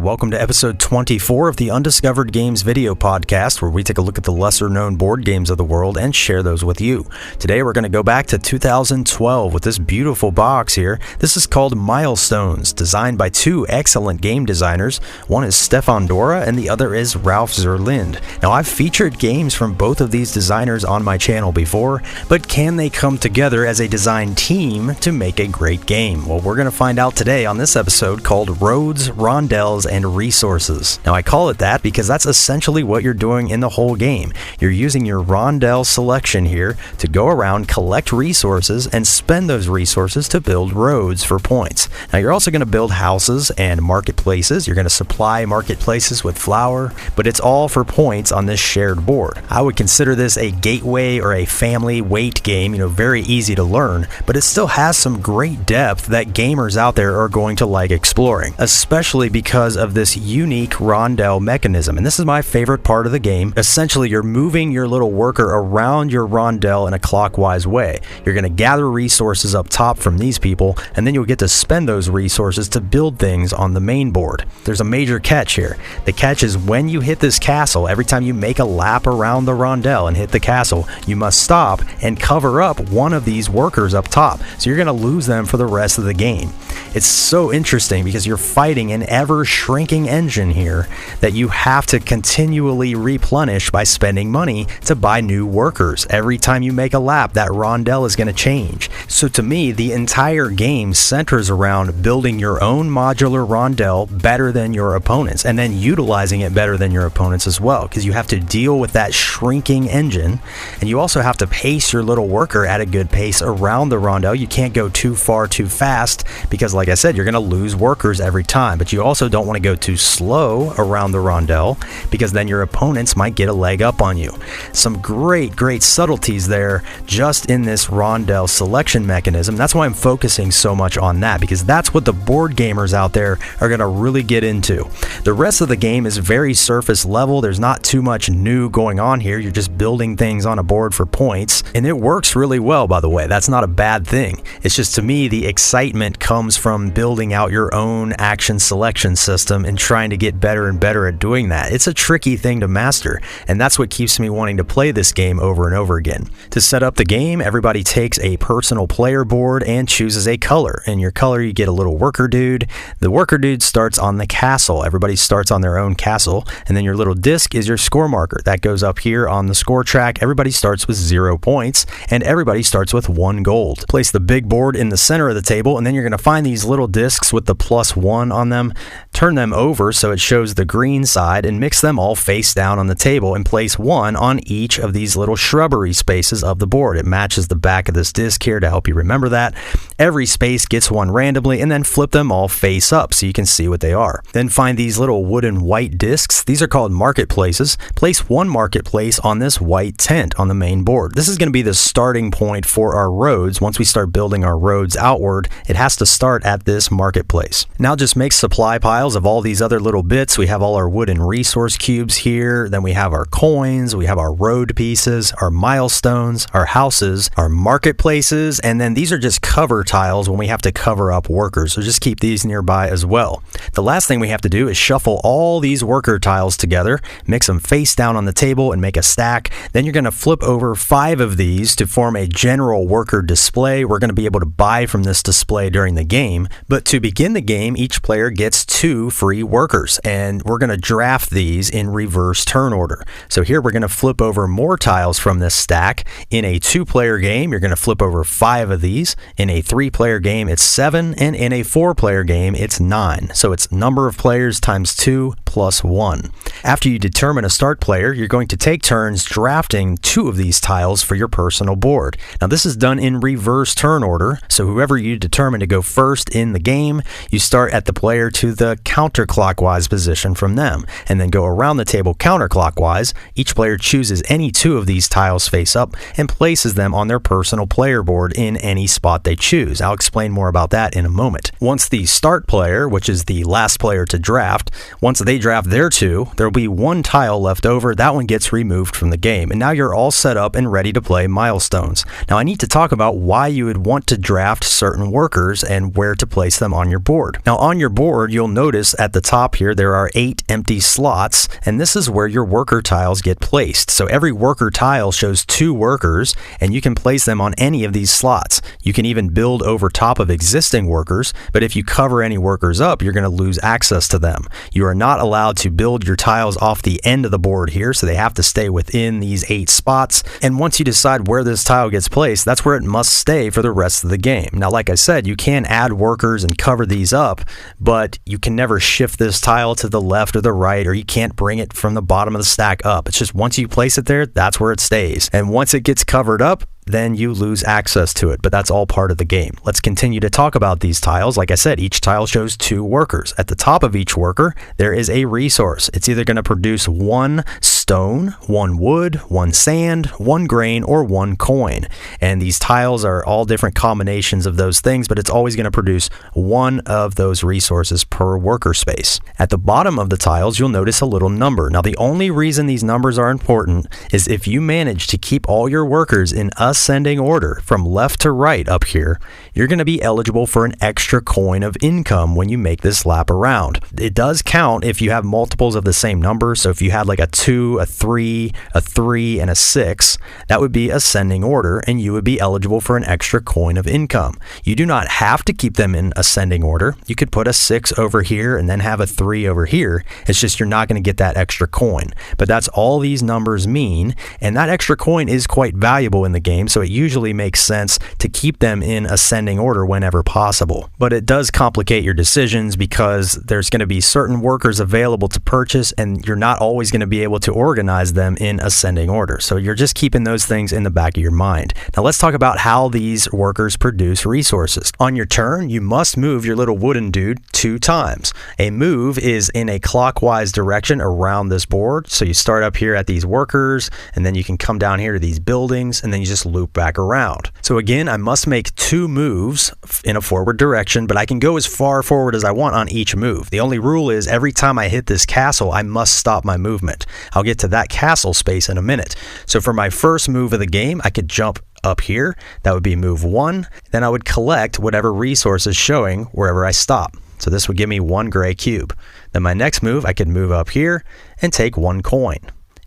Welcome to episode 24 of the Undiscovered Games video podcast, where we take a look at the lesser-known board games of the world and share those with you. Today we're going to go back to 2012 with this beautiful box here. This is called Milestones, designed by two excellent game designers. One is Stefan Dorra and the other is Ralf Linde. Now, I've featured games from both of these designers on my channel before, but can they come together as a design team to make a great game? Well, we're going to find out today on this episode called Roads, Rondels, and Resources. Now, I call it that because that's essentially what you're doing in the whole game. You're using your Rondel selection here to go around, collect resources, and spend those resources to build roads for points. Now, you're also going to build houses and marketplaces. You're going to supply marketplaces with flour, but it's all for points on this shared board. I would consider this a gateway or a family weight game, very easy to learn, but it still has some great depth that gamers out there are going to like exploring, especially because of this unique Rondel mechanism. And this is my favorite part of the game. Essentially, you're moving your little worker around your Rondel in a clockwise way. You're going to gather resources up top from these people, and then you'll get to spend those resources to build things on the main board. There's a major catch here. The catch is when you hit this castle, every time you make a lap around the Rondel and hit the castle, you must stop and cover up one of these workers up top. So you're going to lose them for the rest of the game. It's so interesting because you're fighting an ever-shrinking engine here that you have to continually replenish by spending money to buy new workers. Every time you make a lap, that Rondel is going to change. So to me, the entire game centers around building your own modular Rondel better than your opponents, and then utilizing it better than your opponents as well, because you have to deal with that shrinking engine, and you also have to pace your little worker at a good pace around the Rondel. You can't go too far too fast because, like I said, you're going to lose workers every time, but you also don't want to go too slow around the Rondel because then your opponents might get a leg up on you. Some great subtleties there just in this Rondel selection mechanism. That's why I'm focusing so much on that, because that's what the board gamers out there are going to really get into. The rest of the game is very surface level. There's not too much new going on here. You're just building things on a board for points, and it works really well, by the way. That's not a bad thing. It's just, to me, the excitement comes from building out your own action selection system and trying to get better and better at doing that. It's a tricky thing to master, and that's what keeps me wanting to play this game over and over again. To set up the game, everybody takes a personal player board and chooses a color. In your color, you get a little worker dude. The worker dude starts on the castle. Everybody starts on their own castle, and then your little disc is your score marker. That goes up here on the score track. Everybody starts with 0 points, and everybody starts with 1 gold. Place the big board in the center of the table, and then you're going to find these little discs with the +1 on them. Turn them over so it shows the green side, and mix them all face down on the table, and place 1 on each of these little shrubbery spaces of the board. It matches the back of this disc here to help you remember that. Every space gets 1 randomly, and then flip them all face up so you can see what they are. Then find these little wooden white discs. These are called marketplaces. Place 1 marketplace on this white tent on the main board. This is going to be the starting point for our roads. Once we start building our roads outward, it has to start at this marketplace. Now just make supply piles of all these other little bits. We have all our wooden resource cubes here. Then we have our coins. We have our road pieces, our milestones, our houses, our marketplaces, and then these are just cover tiles when we have to cover up workers. So just keep these nearby as well. The last thing we have to do is shuffle all these worker tiles together, mix them face down on the table and make a stack. Then you're going to flip over 5 of these to form a general worker display. We're going to be able to buy from this display during the game, but to begin the game, each player gets 2 free workers, and we're going to draft these in reverse turn order. So here we're going to flip over more tiles from this stack. In a 2-player game, you're going to flip over 5 of these. In a 3-player game, it's 7, and in a 4-player game, it's 9. So it's number of players times 2 plus 1. After you determine a start player, you're going to take turns drafting 2 of these tiles for your personal board. Now this is done in reverse turn order, so whoever you determine to go first in the game, you start at the player to the counterclockwise position from them, and then go around the table counterclockwise. Each player chooses any 2 of these tiles face up and places them on their personal player board in any spot they choose. I'll explain more about that in a moment. Once the start player, which is the last player to draft, once they draft their 2, there'll be 1 tile left over. That one gets removed from the game. And now you're all set up and ready to play Milestones. Now I need to talk about why you would want to draft certain workers and where to place them on your board. Now on your board, you'll notice at the top here, there are 8 empty slots, and this is where your worker tiles get placed. So every worker tile shows 2 workers, and you can place them on any of these slots. You can even build over top of existing workers, but if you cover any workers up, you're going to lose access to them. You are not allowed to build your tiles off the end of the board here, so they have to stay within these 8 spots. And once you decide where this tile gets placed, that's where it must stay for the rest of the game. Now, like I said, you can add workers and cover these up, but you can never shift this tile to the left or the right, or you can't bring it from the bottom of the stack up. It's just once you place it there, that's where it stays. And once it gets covered up, then you lose access to it, but that's all part of the game. Let's continue to talk about these tiles. Like I said, each tile shows 2 workers. At the top of each worker, there is a resource. It's either going to produce 1 stone, 1 wood, 1 sand, 1 grain, or 1 coin. And these tiles are all different combinations of those things, but it's always going to produce 1 of those resources per worker space. At the bottom of the tiles, you'll notice a little number. Now, the only reason these numbers are important is if you manage to keep all your workers in ascending order from left to right up here, you're going to be eligible for an extra coin of income when you make this lap around. It does count if you have multiples of the same number. So if you had like a 2, a 3, a 3, and a 6, that would be ascending order, and you would be eligible for an extra coin of income. You do not have to keep them in ascending order. You could put a 6 over here and then have a 3 over here. It's just you're not going to get that extra coin. But that's all these numbers mean, and that extra coin is quite valuable in the game. So it usually makes sense to keep them in ascending order whenever possible. But it does complicate your decisions because there's going to be certain workers available to purchase, and you're not always going to be able to organize them in ascending order. So you're just keeping those things in the back of your mind. Now let's talk about how these workers produce resources. On your turn, you must move your little wooden dude 2 times. A move is in a clockwise direction around this board. So you start up here at these workers, and then you can come down here to these buildings, and then you just loop back around. So again, I must make 2 moves in a forward direction, but I can go as far forward as I want on each move. The only rule is every time I hit this castle, I must stop my movement. I'll get to that castle space in a minute. So for my first move of the game, I could jump up here. That would be move 1. Then I would collect whatever resource is showing wherever I stop. So this would give me 1 gray cube. Then my next move, I could move up here and take 1 coin.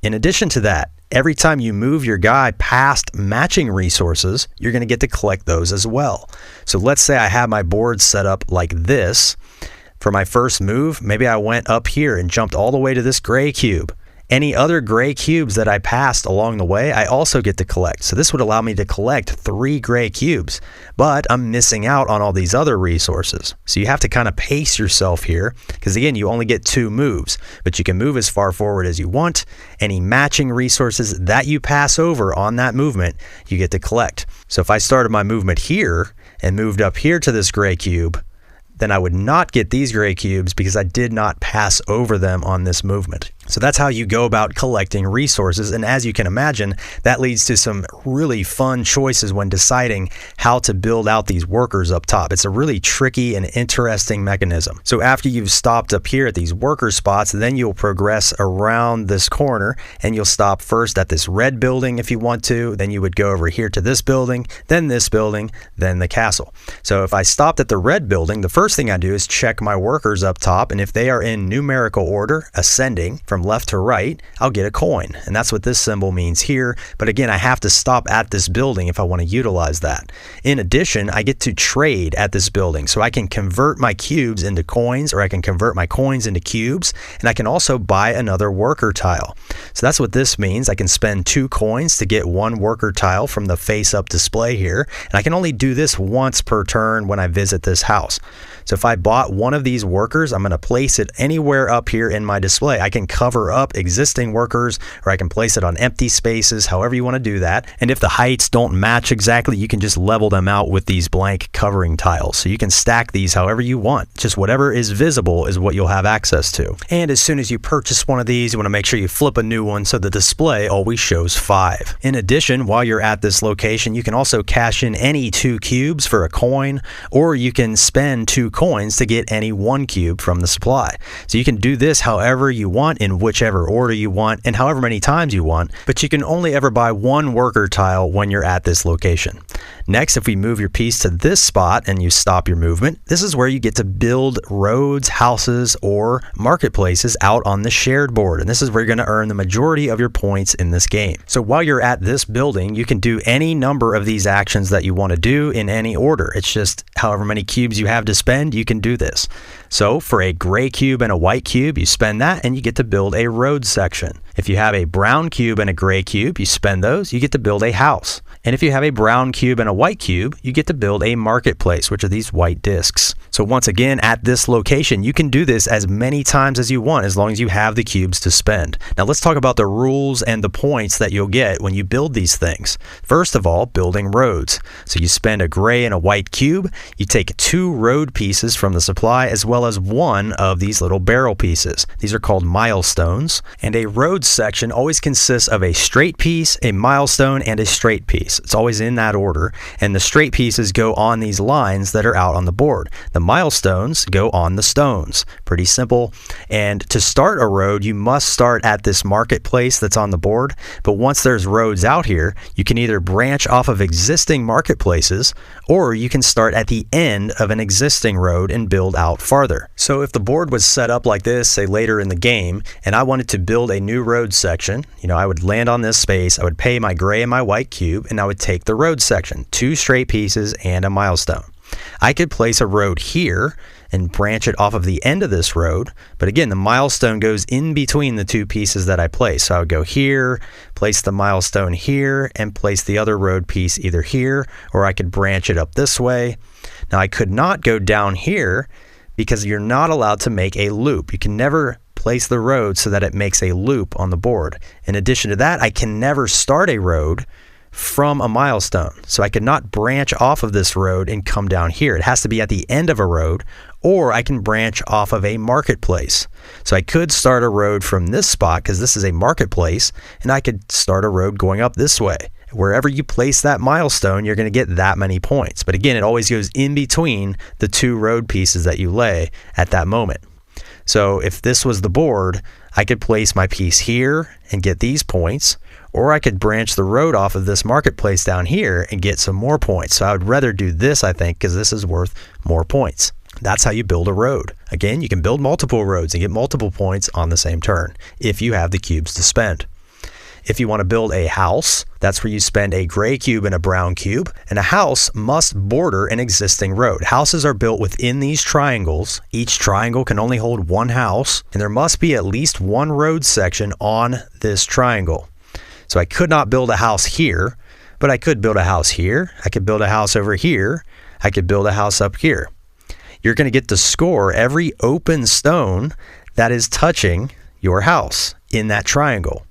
In addition to that, every time you move your guy past matching resources, you're going to get to collect those as well. So let's say I have my board set up like this. For my first move, maybe I went up here and jumped all the way to this gray cube. Any other gray cubes that I passed along the way, I also get to collect. So this would allow me to collect 3 gray cubes, but I'm missing out on all these other resources. So you have to kind of pace yourself here, because again, you only get 2 moves, but you can move as far forward as you want. Any matching resources that you pass over on that movement, you get to collect. So if I started my movement here and moved up here to this gray cube, then I would not get these gray cubes because I did not pass over them on this movement. So that's how you go about collecting resources, and as you can imagine, that leads to some really fun choices when deciding how to build out these workers up top. It's a really tricky and interesting mechanism. So after you've stopped up here at these worker spots, then you'll progress around this corner, and you'll stop first at this red building if you want to, then you would go over here to this building, then the castle. So if I stopped at the red building, the first thing I do is check my workers up top, and if they are in numerical order, ascending from left to right, I'll get a coin. And that's what this symbol means here. But again, I have to stop at this building if I want to utilize that. In addition, I get to trade at this building. So I can convert my cubes into coins, or I can convert my coins into cubes, and I can also buy another worker tile. So that's what this means. I can spend 2 coins to get 1 worker tile from the face-up display here. And I can only do this once per turn when I visit this house. So if I bought one of these workers, I'm going to place it anywhere up here in my display. I can cover cover up existing workers, or I can place it on empty spaces, however you want to do that. And if the heights don't match exactly, you can just level them out with these blank covering tiles. So you can stack these however you want. Just whatever is visible is what you'll have access to. And as soon as you purchase one of these, you want to make sure you flip a new one so the display always shows 5. In addition, while you're at this location, you can also cash in any 2 cubes for a coin, or you can spend 2 coins to get any 1 cube from the supply. So you can do this however you want, in whichever order you want, and however many times you want, but you can only ever buy 1 worker tile when you're at this location. Next, if we move your piece to this spot and you stop your movement, this is where you get to build roads, houses, or marketplaces out on the shared board. And this is where you're going to earn the majority of your points in this game. So while you're at this building, you can do any number of these actions that you want to do in any order. It's just however many cubes you have to spend, you can do this. So for a gray cube and a white cube, you spend that and you get to build a road section. If you have a brown cube and a gray cube, you spend those, you get to build a house. And if you have a brown cube and a white cube, you get to build a marketplace, which are these white discs. So once again, at this location, you can do this as many times as you want, as long as you have the cubes to spend. Now let's talk about the rules and the points that you'll get when you build these things. First of all, building roads. So you spend a gray and a white cube, you take 2 road pieces from the supply, as well as 1 of these little barrel pieces. These are called milestones. And a road section always consists of a straight piece, a milestone, and a straight piece. It's always in that order. And the straight pieces go on these lines that are out on the board. The milestones go on the stones. Pretty simple. And to start a road, you must start at this marketplace that's on the board. But once there's roads out here, you can either branch off of existing marketplaces, or you can start at the end of an existing road and build out farther. So if the board was set up like this, say later in the game, and I wanted to build a new road section, I would land on this space, I would pay my gray and my white cube, and I would take the road section, 2 straight pieces and a milestone. I could place a road here and branch it off of the end of this road, but again, the milestone goes in between the 2 pieces that I place. So I would go here, place the milestone here, and place the other road piece either here, or I could branch it up this way. Now I could not go down here because you're not allowed to make a loop. You can never place the road so that it makes a loop on the board. In addition to that, I can never start a road from a milestone. So I could not branch off of this road and come down here. It has to be at the end of a road, or I can branch off of a marketplace. So I could start a road from this spot because this is a marketplace, and I could start a road going up this way. Wherever you place that milestone, you're going to get that many points. But again, it always goes in between the 2 road pieces that you lay at that moment. So if this was the board, I could place my piece here and get these points, or I could branch the road off of this marketplace down here and get some more points. So I would rather do this, I think, because this is worth more points. That's how you build a road. Again, you can build multiple roads and get multiple points on the same turn if you have the cubes to spend. If you want to build a house, that's where you spend a gray cube and a brown cube. And a house must border an existing road. Houses are built within these triangles. Each triangle can only hold 1 house, and there must be at least 1 road section on this triangle. So I could not build a house here, but I could build a house here. I could build a house over here. I could build a house up here. You're going to get to score every open stone that is touching your house in that triangle.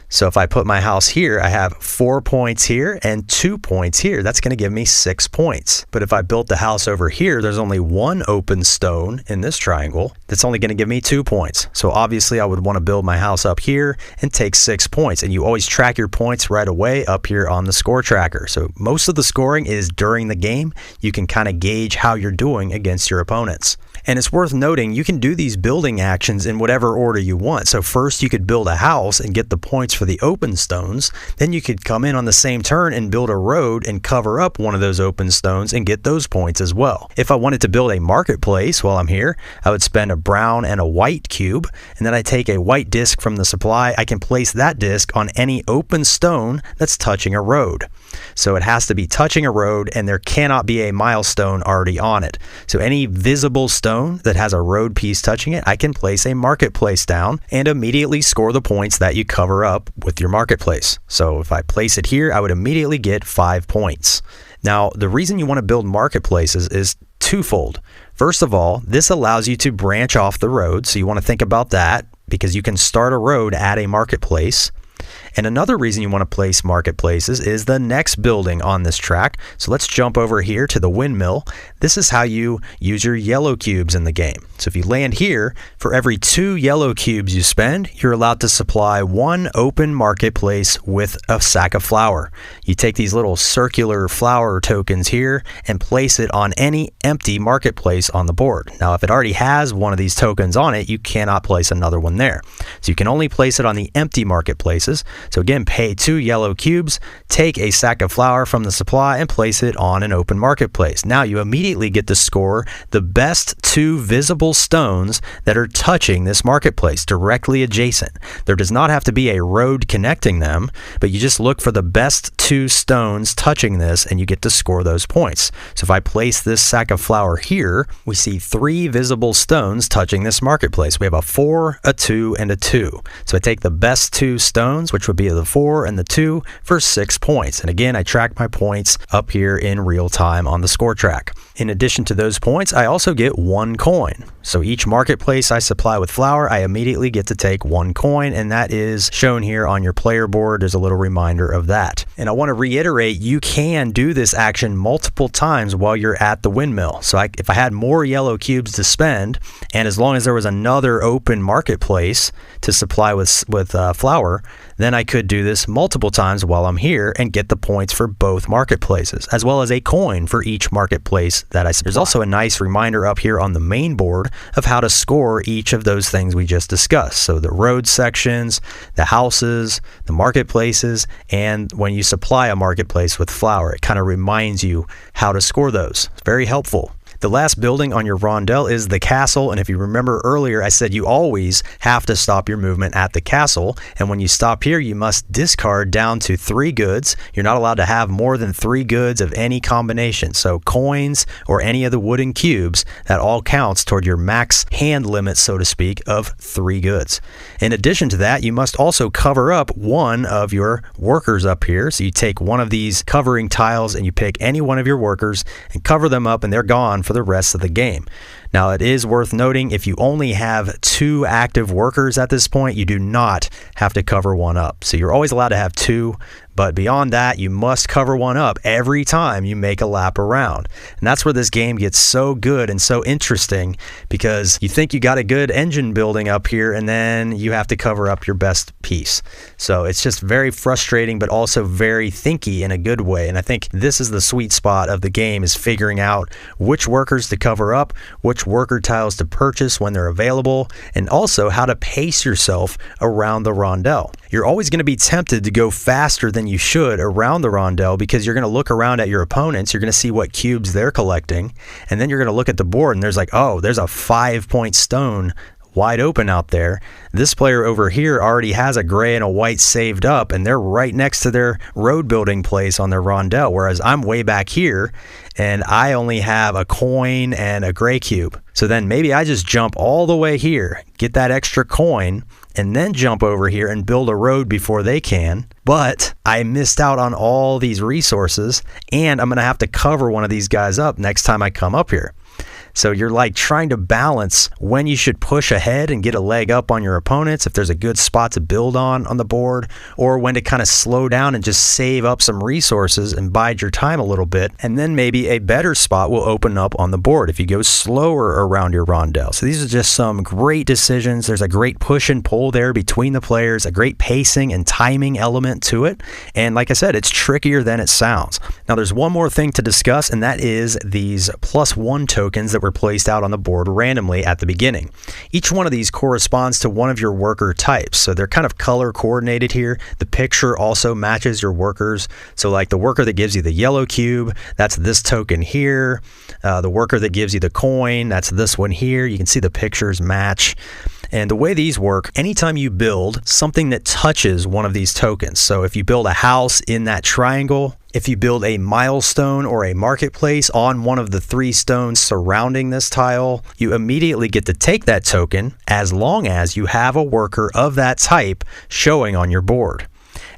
So if I put my house here, I have 4 points here and 2 points here. That's going to give me 6 points. But if I built the house over here, there's only 1 open stone in this triangle. That's only going to give me 2 points. So obviously I would want to build my house up here and take 6 points. And you always track your points right away up here on the score tracker. So most of the scoring is during the game. You can kind of gauge how you're doing against your opponents. And it's worth noting, you can do these building actions in whatever order you want. So first you could build a house and get the points for the open stones. Then you could come in on the same turn and build a road and cover up one of those open stones and get those points as well. If I wanted to build a marketplace while I'm here, I would spend a brown and a white cube, and then I take a white disc from the supply. I can place that disc on any open stone that's touching a road. So it has to be touching a road, and there cannot be a milestone already on it. So any visible stone that has a road piece touching it, I can place a marketplace down and immediately score the points that you cover up with your marketplace. So if I place it here, I would immediately get 5 points. Now, the reason you want to build marketplaces is twofold. First of all, this allows you to branch off the road, so you want to think about that. because you can start a road at a marketplace. And another reason you want to place marketplaces is the next building on this track. So let's jump over here to the windmill. This is how you use your yellow cubes in the game. So if you land here, for every 2 yellow cubes you spend, you're allowed to supply 1 open marketplace with a sack of flour. You take these little circular flour tokens here and place it on any empty marketplace on the board. Now, if it already has one of these tokens on it, you cannot place another one there. So you can only place it on the empty marketplaces. So again, pay 2 yellow cubes, take a sack of flour from the supply and place it on an open marketplace. Now you immediately get to score the best 2 visible stones that are touching this marketplace, directly adjacent. There does not have to be a road connecting them, but you just look for the best 2 stones touching this and you get to score those points. So if I place this sack of flour here, we see 3 visible stones touching this marketplace. We have a 4, a 2, and a 2. So I take the best 2 stones, which would be the 4 and the 2, for 6 points. And again, I track my points up here in real time on the score track. In addition to those points, I also get 1 coin. So each marketplace I supply with flour, I immediately get to take 1 coin, and that is shown here on your player board. There's a little reminder of that. And I want to reiterate, you can do this action multiple times while you're at the windmill. So if I had more yellow cubes to spend, and as long as there was another open marketplace to supply with flour, then I could do this multiple times while I'm here and get the points for both marketplaces, as well as a coin for each marketplace that I supply. There's also a nice reminder up here on the main board of how to score each of those things we just discussed. So the road sections, the houses, the marketplaces, and when you supply a marketplace with flour, it kind of reminds you how to score those. It's very helpful. The last building on your rondel is the castle, and if you remember earlier, I said you always have to stop your movement at the castle, and when you stop here, you must discard down to 3 goods. You're not allowed to have more than 3 goods of any combination, so coins or any of the wooden cubes, that all counts toward your max hand limit, so to speak, of 3 goods. In addition to that, you must also cover up one of your workers up here, so you take one of these covering tiles and you pick any one of your workers and cover them up, and they're gone for the rest of the game. Now, it is worth noting, if you only have 2 active workers at this point, you do not have to cover one up. So you're always allowed to have 2, but beyond that, you must cover one up every time you make a lap around. And that's where this game gets so good and so interesting, because you think you got a good engine building up here, and then you have to cover up your best piece. So it's just very frustrating, but also very thinky in a good way. And I think this is the sweet spot of the game, is figuring out which workers to cover up, which worker tiles to purchase when they're available, and also how to pace yourself around the rondel. You're always going to be tempted to go faster than you should around the rondel, because you're going to look around at your opponents, you're going to see what cubes they're collecting, and then you're going to look at the board and there's like, oh, there's a 5-point stone wide open out there. This player over here already has a gray and a white saved up, and they're right next to their road building place on their rondel, whereas I'm way back here and I only have a coin and a gray cube. So then maybe I just jump all the way here, get that extra coin, and then jump over here and build a road before they can. But I missed out on all these resources, and I'm going to have to cover one of these guys up next time I come up here. So you're like trying to balance when you should push ahead and get a leg up on your opponents if there's a good spot to build on the board, or when to kind of slow down and just save up some resources and bide your time a little bit, and then maybe a better spot will open up on the board if you go slower around your rondel. So these are just some great decisions. There's a great push and pull there between the players, a great pacing and timing element to it, and like I said, it's trickier than it sounds. Now there's one more thing to discuss, and that is these +1 tokens that were placed out on the board randomly at the beginning. Each one of these corresponds to one of your worker types, so they're kind of color coordinated here. The picture also matches your workers, so like the worker that gives you the yellow cube, that's this token here. The worker that gives you the coin, that's this one here. You can see the pictures match. And the way these work, anytime you build something that touches one of these tokens, so if you build a house in that triangle, if you build a milestone or a marketplace on one of the 3 stones surrounding this tile, you immediately get to take that token as long as you have a worker of that type showing on your board.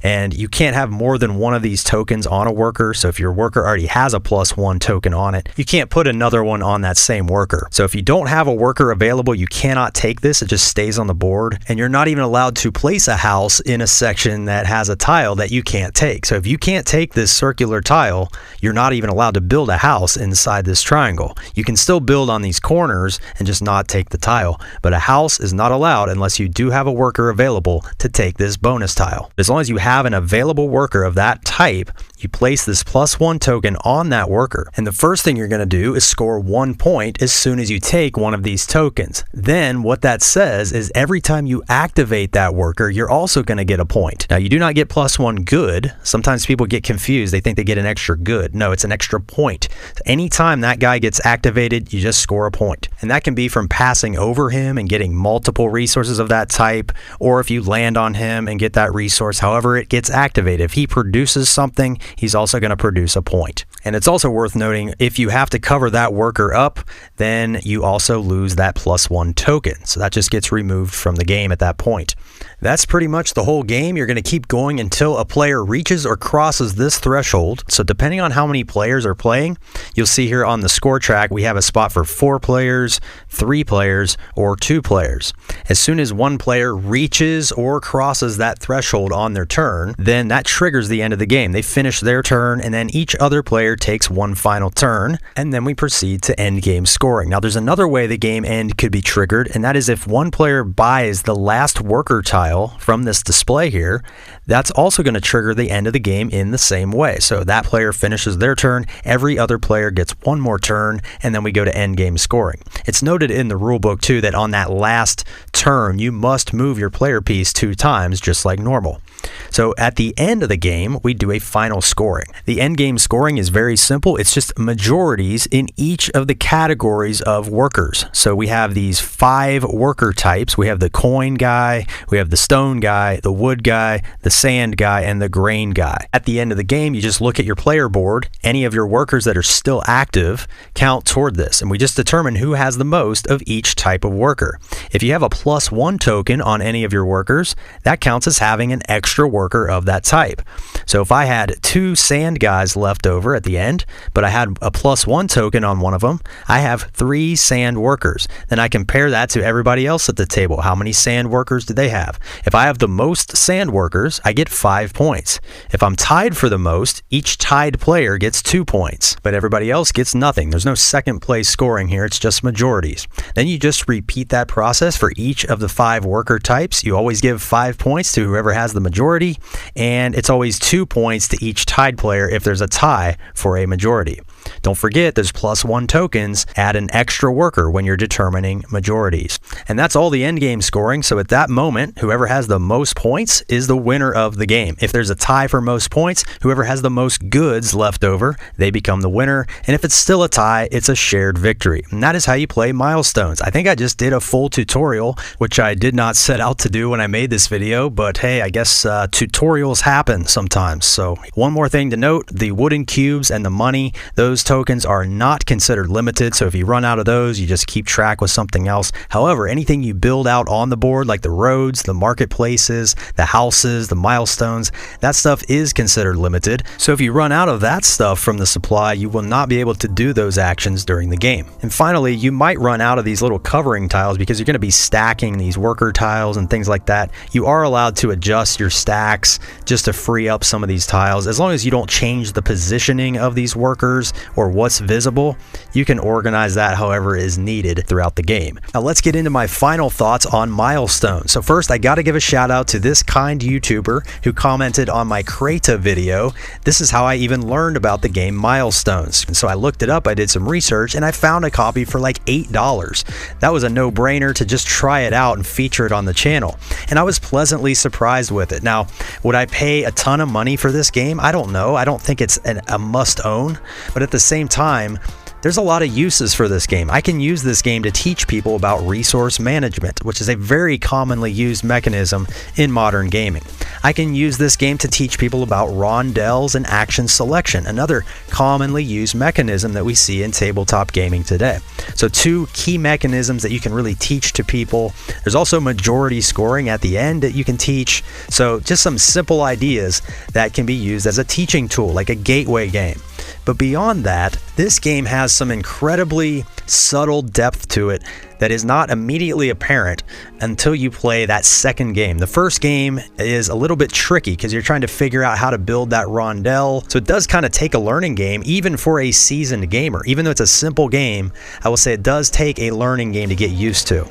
And you can't have more than one of these tokens on a worker. So if your worker already has a +1 token on it, you can't put another one on that same worker. So if you don't have a worker available, you cannot take this. It just stays on the board. And you're not even allowed to place a house in a section that has a tile that you can't take. So if you can't take this circular tile, you're not even allowed to build a house inside this triangle. You can still build on these corners and just not take the tile, but a house is not allowed unless you do have a worker available to take this bonus tile. As long as you have an available worker of that type, you place this +1 token on that worker. And the first thing you're going to do is score 1 point as soon as you take one of these tokens. Then what that says is every time you activate that worker, you're also going to get a point. Now, you do not get +1 good. Sometimes people get confused. They think they get an extra good. No, it's an extra point. Anytime that guy gets activated, you just score a point. And that can be from passing over him and getting multiple resources of that type, or if you land on him and get that resource, however it gets activated. If he produces something, he's also going to produce a point. And it's also worth noting, if you have to cover that worker up, then you also lose that +1 token. So that just gets removed from the game at that point. That's pretty much the whole game. You're going to keep going until a player reaches or crosses this threshold. So depending on how many players are playing, you'll see here on the score track, we have a spot for 4 players, 3 players, or 2 players. As soon as one player reaches or crosses that threshold on their turn, then that triggers the end of the game. They finish their turn, and then each other player takes one final turn, and then we proceed to end game scoring. Now, there's another way the game end could be triggered, and that is if one player buys the last worker tile from this display here, that's also going to trigger the end of the game in the same way. So that player finishes their turn, every other player gets one more turn, and then we go to end game scoring. It's noted in the rule book too that on that last turn, you must move your player piece 2 times, just like normal. So at the end of the game, we do a final scoring. The end game scoring is very simple. It's just majorities in each of the categories of workers. So we have these 5 worker types. We have the coin guy, we have the stone guy, the wood guy, the sand guy, and the grain guy. At the end of the game, you just look at your player board. Any of your workers that are still active count toward this, and we just determine who has the most of each type of worker. If you have a +1 token on any of your workers, that counts as having an extra worker of that type. So if I had 2 sand guys left over at the end, but I had a +1 token on one of them, I have 3 sand workers. Then I compare that to everybody else at the table. How many sand workers do they have? If I have the most sand workers, I get 5 points. If I'm tied for the most, each tied player gets 2 points, but everybody else gets nothing. There's no second place scoring here. It's just majorities. Then you just repeat that process for each of the 5 worker types. You always give 5 points to whoever has the majority, and it's always 2 points to each tied player if there's a tie for a majority. Don't forget, there's +1 tokens. Add an extra worker when you're determining majorities. And that's all the end game scoring. So at that moment, whoever has the most points is the winner of the game. If there's a tie for most points, whoever has the most goods left over, they become the winner. And if it's still a tie, it's a shared victory. And that is how you play Milestones. I think I just did a full tutorial, which I did not set out to do when I made this video, but hey, I guess tutorials happen sometimes. So one more thing to note, the wooden cubes and the money, those tokens are not considered limited. So if you run out of those, you just keep track with something else. However, anything you build out on the board, like the roads, the marketplaces, the houses, the milestones, that stuff is considered limited. So if you run out of that stuff from the supply, you will not be able to do those actions during the game. And finally, you might run out of these little covering tiles because you're going to be stacking these worker tiles and things like that. You are allowed to adjust your stacks just to free up some of these tiles. As long as you don't change the positioning of these workers or what's visible, you can organize that however is needed throughout the game. Now let's get into my final thoughts on Milestones. So first, I got to give a shout out to this kind YouTuber who commented on my Creta video. This is how I even learned about the game Milestones. And so I looked it up, I did some research, and I found a copy for like $8. That was a no-brainer to just try it out and feature it on the channel. And I was pleasantly surprised with it. Now, would I pay a ton of money for this game? I don't know. I don't think it's a must-own. But at the same time, There's a lot of uses for this game. I can use this game to teach people about resource management, which is a very commonly used mechanism in modern gaming. I can use this game to teach people about rondels and action selection, another commonly used mechanism that we see in tabletop gaming today. So two key mechanisms that you can really teach to people. There's also majority scoring at the end that you can teach. So just some simple ideas that can be used as a teaching tool, like a gateway game. But beyond that, this game has some incredibly subtle depth to it that is not immediately apparent until you play that second game. The first game is a little bit tricky because you're trying to figure out how to build that rondel. So it does kind of take a learning game, even for a seasoned gamer. Even though it's a simple game, I will say it does take a learning game to get used to.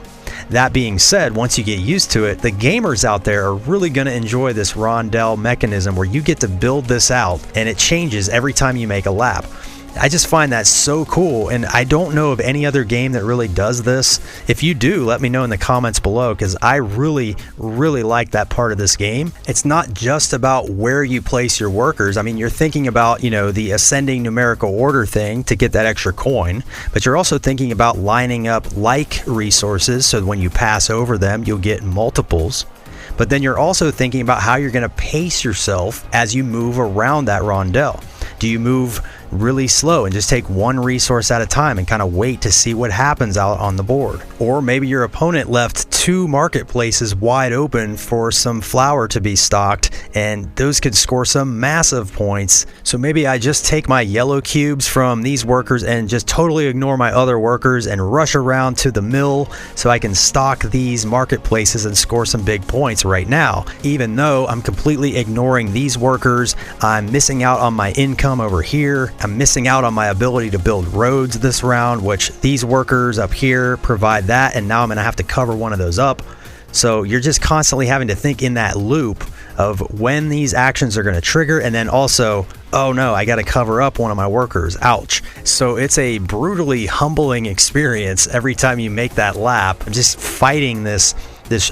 That being said, once you get used to it, the gamers out there are really going to enjoy this rondel mechanism where you get to build this out and it changes every time you make a lap. I just find that so cool, and I don't know of any other game that really does this. If you do, let me know in the comments below, because I really like that part of this game. It's not just about where you place your workers. I mean, you're thinking about, the ascending numerical order thing to get that extra coin, but you're also thinking about lining up like resources so when you pass over them, you'll get multiples. But then you're also thinking about how you're going to pace yourself as you move around that rondel. Do you move really slow and just take one resource at a time and kind of wait to see what happens out on the board? Or maybe your opponent left two marketplaces wide open for some flour to be stocked, and those could score some massive points. So maybe I just take my yellow cubes from these workers and just totally ignore my other workers and rush around to the mill so I can stock these marketplaces and score some big points right now. Even though I'm completely ignoring these workers, I'm missing out on my income over here. I'm missing out on my ability to build roads this round, which these workers up here provide that, and now I'm going to have to cover one of those up. So you're just constantly having to think in that loop of when these actions are going to trigger, and then also, oh no, I got to cover up one of my workers. Ouch. So it's a brutally humbling experience every time you make that lap. I'm just fighting this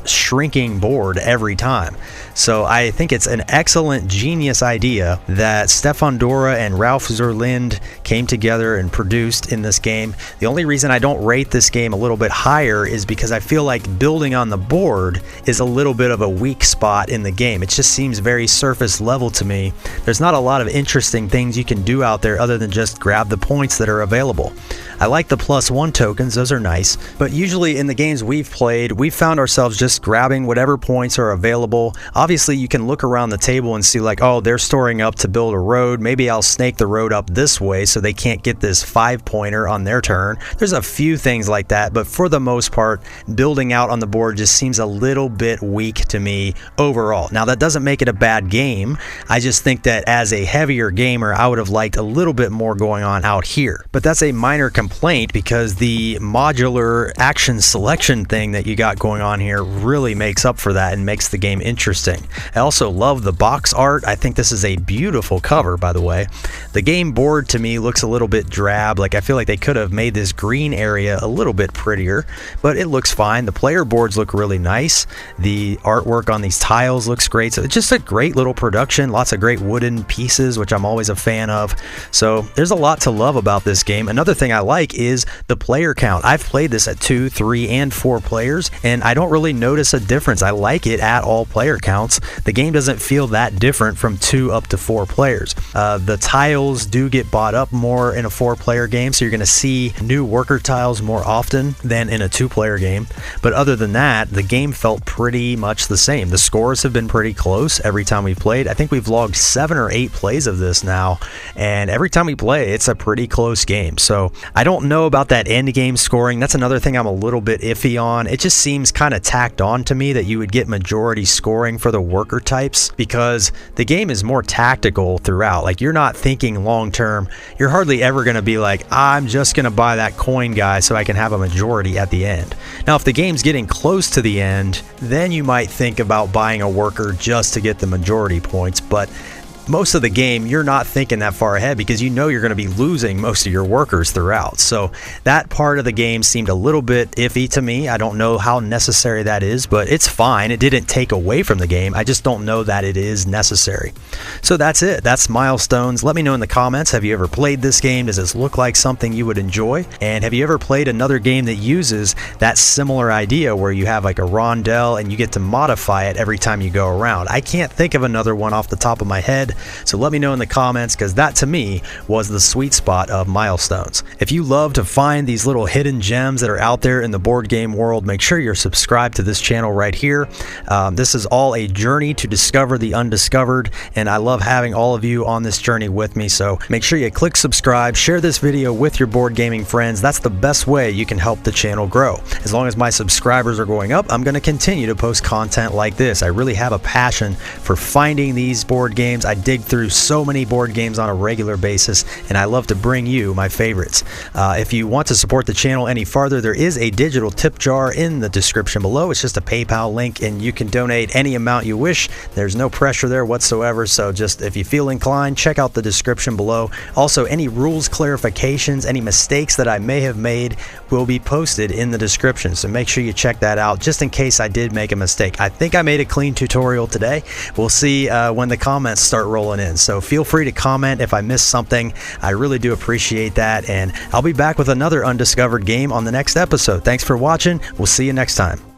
shrinking board every time. So I think it's an excellent, genius idea that Stefan Dorra and Ralf Linde came together and produced in this game. The only reason I don't rate this game a little bit higher is because I feel like building on the board is a little bit of a weak spot in the game. It just seems very surface level to me. There's not a lot of interesting things you can do out there other than just grab the points that are available. I like the +1 tokens, those are nice, but usually in the games we've played, we've found ourselves just grabbing whatever points are available. Obviously, you can look around the table and see like, oh, they're storing up to build a road. Maybe I'll snake the road up this way so they can't get this 5-pointer on their turn. There's a few things like that, but for the most part, building out on the board just seems a little bit weak to me overall. Now, that doesn't make it a bad game. I just think that as a heavier gamer, I would have liked a little bit more going on out here. But that's a minor complaint because the modular action selection thing that you got going on here really makes up for that and makes the game interesting. I also love the box art. I think this is a beautiful cover, by the way. The game board to me looks a little bit drab. Like I feel like they could have made this green area a little bit prettier, but it looks fine. The player boards look really nice. The artwork on these tiles looks great. So it's just a great little production. Lots of great wooden pieces, which I'm always a fan of. So there's a lot to love about this game. Another thing I like is the player count. I've played this at 2, 3, and 4 players, and I don't really notice a difference. I like it at all player counts. The game doesn't feel that different from 2 up to 4 players. The tiles do get bought up more in a 4-player game, so you're going to see new worker tiles more often than in a 2-player game. But other than that, the game felt pretty much the same. The scores have been pretty close every time we played. I think we've logged 7 or 8 plays of this now, and every time we play, it's a pretty close game. So I don't know about that end game scoring. That's another thing I'm a little bit iffy on. It just seems kind of tacked on to me that you would get majority scoring for the worker types, because the game is more tactical throughout. Like, you're not thinking long term. You're hardly ever going to be like, I'm just going to buy that coin guy so I can have a majority at the end. Now, if the game's getting close to the end, then you might think about buying a worker just to get the majority points, but most of the game, you're not thinking that far ahead because you know you're going to be losing most of your workers throughout. So that part of the game seemed a little bit iffy to me. I don't know how necessary that is, but it's fine. It didn't take away from the game. I just don't know that it is necessary. So that's it. That's Milestones. Let me know in the comments, have you ever played this game? Does this look like something you would enjoy? And have you ever played another game that uses that similar idea where you have like a rondel and you get to modify it every time you go around? I can't think of another one off the top of my head. So let me know in the comments, because that to me was the sweet spot of Milestones. If you love to find these little hidden gems that are out there in the board game world, make sure you're subscribed to this channel right here. This is all a journey to discover the undiscovered, and I love having all of you on this journey with me. So make sure you click subscribe, share this video with your board gaming friends. That's the best way you can help the channel grow. As long as my subscribers are going up, I'm going to continue to post content like this. I really have a passion for finding these board games. I dig through so many board games on a regular basis, and I love to bring you my favorites. If you want to support the channel any farther, there is a digital tip jar in the description below. It's just a PayPal link, and you can donate any amount you wish. There's no pressure there whatsoever, so just if you feel inclined, check out the description below. Also, any rules clarifications, any mistakes that I may have made will be posted in the description, so make sure you check that out just in case I did make a mistake. I think I made a clean tutorial today. We'll see when the comments start rolling in, so feel free to comment if I missed something. I really do appreciate that, and I'll be back with another undiscovered game on the next episode. Thanks for watching. We'll see you next time.